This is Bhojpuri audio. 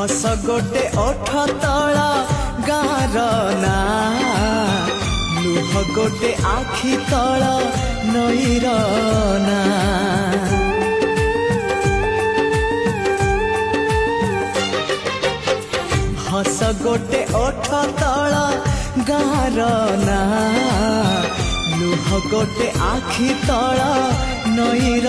हस गोटे ओठ तला गार ना लुह गोटे आखि तल नईर ना हस गोटे ओठ तला गार ना लुह गोटे आखि तल नईर